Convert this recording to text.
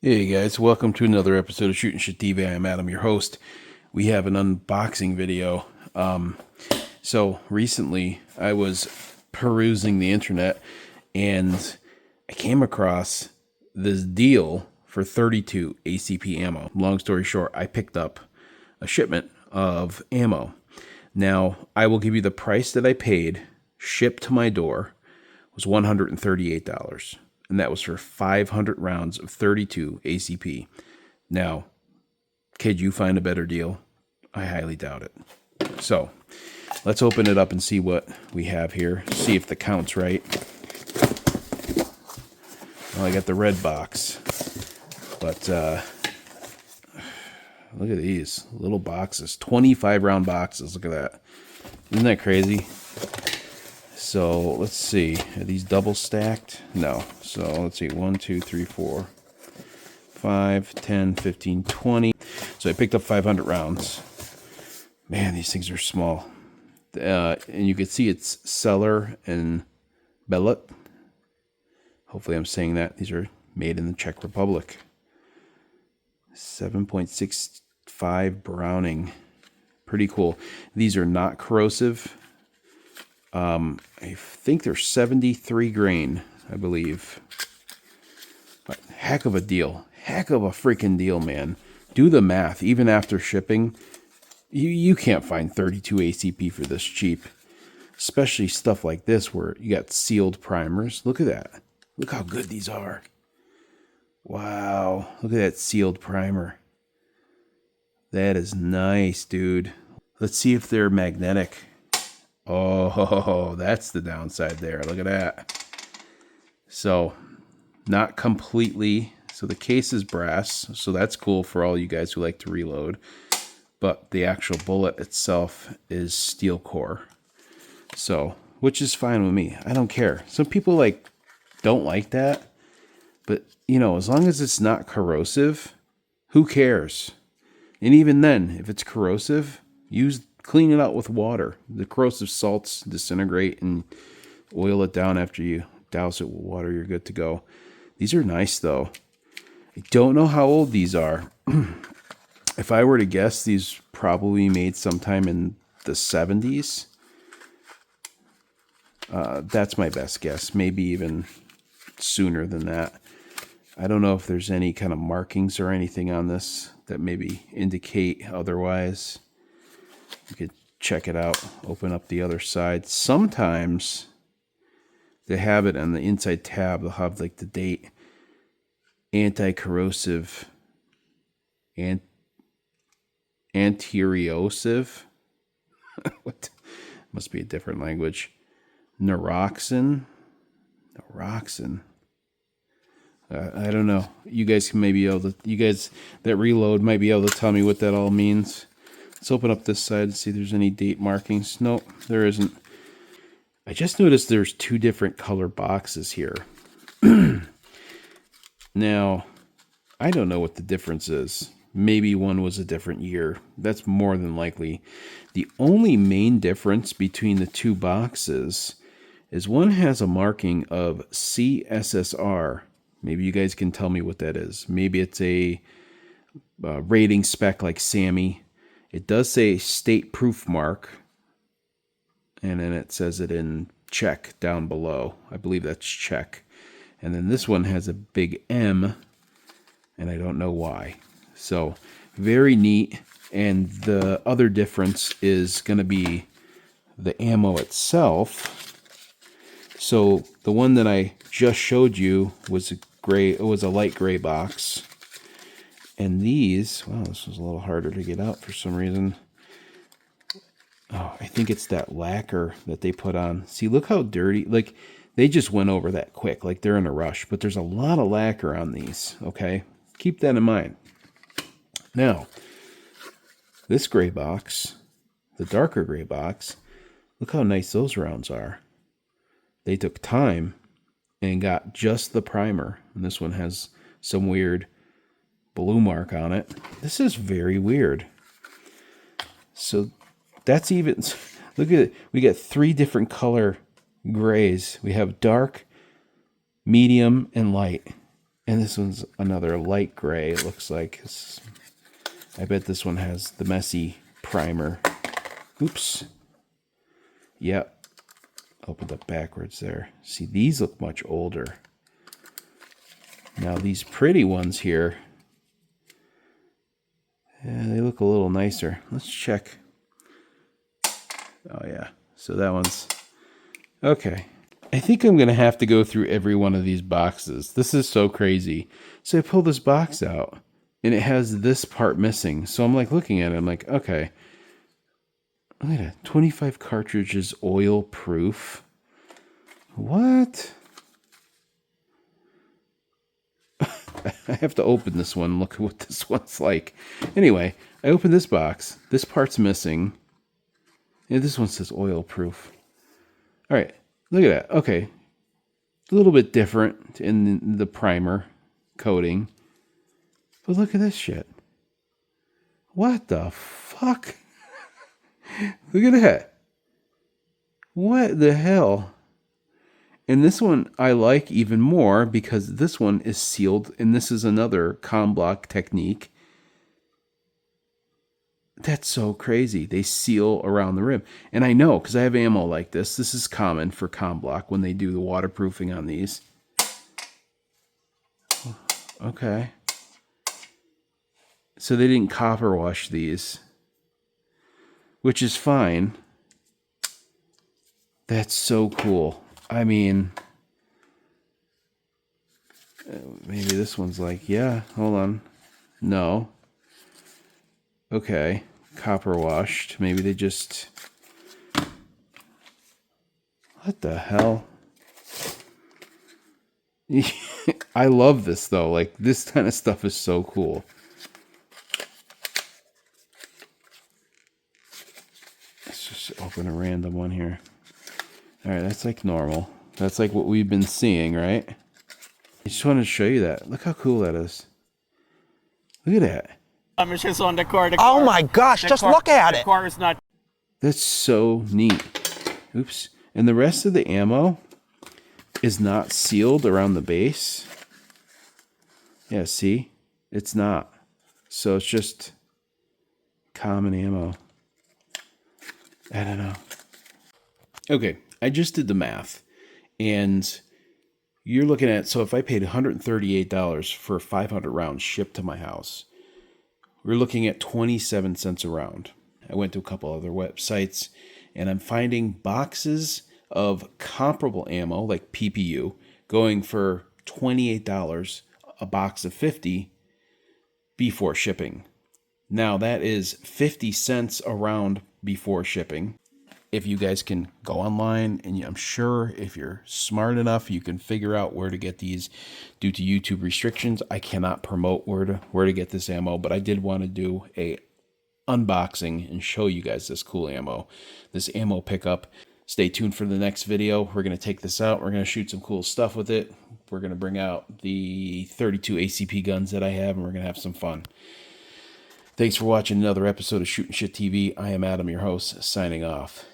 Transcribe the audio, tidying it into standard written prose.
Hey guys, welcome to another episode of Shooting Shit TV. I'm Adam, your host. We have an unboxing video. So recently I was perusing the internet and I came across this deal for 32 ACP ammo. Long story short, I picked up a shipment of ammo. Now, I will give you the price that I paid, shipped to my door, was $138. And that was for 500 rounds of 32 ACP. Now, could you find a better deal? I highly doubt it. So, let's open it up and see what we have here. See if the count's right. Well, I got the red box. But, look at these little boxes. 25 round boxes. Look at that. Isn't that crazy? So let's see. Are these double stacked? No. So let's see. 1, 2, 3, 4, 5, 10, 15, 20. So I picked up 500 rounds. Man, these things are small. And you can see it's Cellar and Bellet. Hopefully I'm saying that. These are made in the Czech Republic. 7.65 Browning. Pretty cool. These are not corrosive. I think they're 73 grain, I believe. But heck of a deal. Heck of a freaking deal, man. Do the math. Even after shipping, you can't find 32 ACP for this cheap. Especially stuff like this where you got sealed primers. Look at that. Look how good these are. Wow. Look at that sealed primer. That is nice, dude. Let's see if they're magnetic. Oh, that's the downside there. Look at that. So, not completely. So the case is brass. So that's cool for all you guys who like to reload. But the actual bullet itself is steel core. So, which is fine with me. I don't care. Some people don't like that. But, as long as it's not corrosive, who cares? And even then, if it's corrosive, clean it out with water. The corrosive salts disintegrate and oil it down after you douse it with water. You're good to go. These are nice, though. I don't know how old these are. If I were to guess, these probably made sometime in the 70s. That's my best guess. Maybe even sooner than that. I don't know if there's any kind of markings or anything on this that maybe indicate otherwise. You could check it out, open up the other side. Sometimes they have it on the inside tab. They'll have the date, anti-corrosive, anteriosive. What? Must be a different language. Naroxin. I don't know. You guys that reload might be able to tell me what that all means. Let's open up this side and see if there's any date markings. Nope, there isn't. I just noticed there's two different color boxes here. Now, I don't know what the difference is. Maybe one was a different year. That's more than likely. The only main difference between the two boxes is one has a marking of CSSR. Maybe you guys can tell me what that is. Maybe it's a rating spec like SAMI. It does say state proof mark, and then it says it in Czech down below. I believe that's Czech. And then this one has a big M, and I don't know why. So, very neat. And the other difference is going to be the ammo itself. So, the one that I just showed you was a light gray box. And these, wow, this was a little harder to get out for some reason. Oh, I think it's that lacquer that they put on. See, look how dirty. They just went over that quick. They're in a rush. But there's a lot of lacquer on these, okay? Keep that in mind. Now, this gray box, the darker gray box, look how nice those rounds are. They took time and got just the primer. And this one has some weird blue mark on it. This is very weird. So that's even, look at it. We got 3 different color grays. We have dark, medium, and light. And this one's another light gray, it looks like. I bet this one has the messy primer. Oops. Yep. Opened up backwards there. See, these look much older. Now these pretty ones here, yeah, they look a little nicer. Let's check. Oh yeah, so that one's okay. I think I'm gonna have to go through every one of these boxes. This is so crazy. So I pull this box out and it has this part missing. So I'm like looking at it, I'm like, okay. Look at it, 25 cartridges, oil proof. What? I have to open this one. Look at what this one's like. Anyway, I open this box. This part's missing. Yeah, this one says oil proof. All right, look at that. Okay, a little bit different in the primer coating. But look at this shit. What the fuck? Look at that. What the hell? And this one I like even more because this one is sealed, and this is another com block technique. That's so crazy. They seal around the rim. And I know, because I have ammo like this. This is common for com block when they do the waterproofing on these. Okay. So they didn't copper wash these, which is fine. That's so cool. I mean, maybe this one's like, yeah, hold on. No. Okay, copper washed. Maybe they just... What the hell? I love this, though. Like, this kind of stuff is so cool. Let's just open a random one here. All right, that's like normal. That's like what we've been seeing, right? I just wanted to show you that. Look how cool that is. Look at that. On the car. Oh my gosh, just look at it. The car is not. That's so neat. Oops. And the rest of the ammo is not sealed around the base. Yeah, see? It's not. So it's just common ammo. I don't know. Okay, I just did the math. And you're looking at, so if I paid $138 for 500 rounds shipped to my house, we're looking at 27 cents a round. I went to a couple other websites, and I'm finding boxes of comparable ammo, like PPU, going for $28, a box of 50 before shipping. Now, that is 50 cents a round before shipping. If you guys can go online, and I'm sure if you're smart enough, you can figure out where to get these. Due to YouTube restrictions, I cannot promote where to get this ammo, but I did want to do a unboxing and show you guys this cool ammo, this ammo pickup. Stay tuned for the next video. We're going to take this out. We're going to shoot some cool stuff with it. We're going to bring out the 32 ACP guns that I have, and we're going to have some fun. Thanks for watching another episode of Shootin' Shit TV. I am Adam, your host, signing off.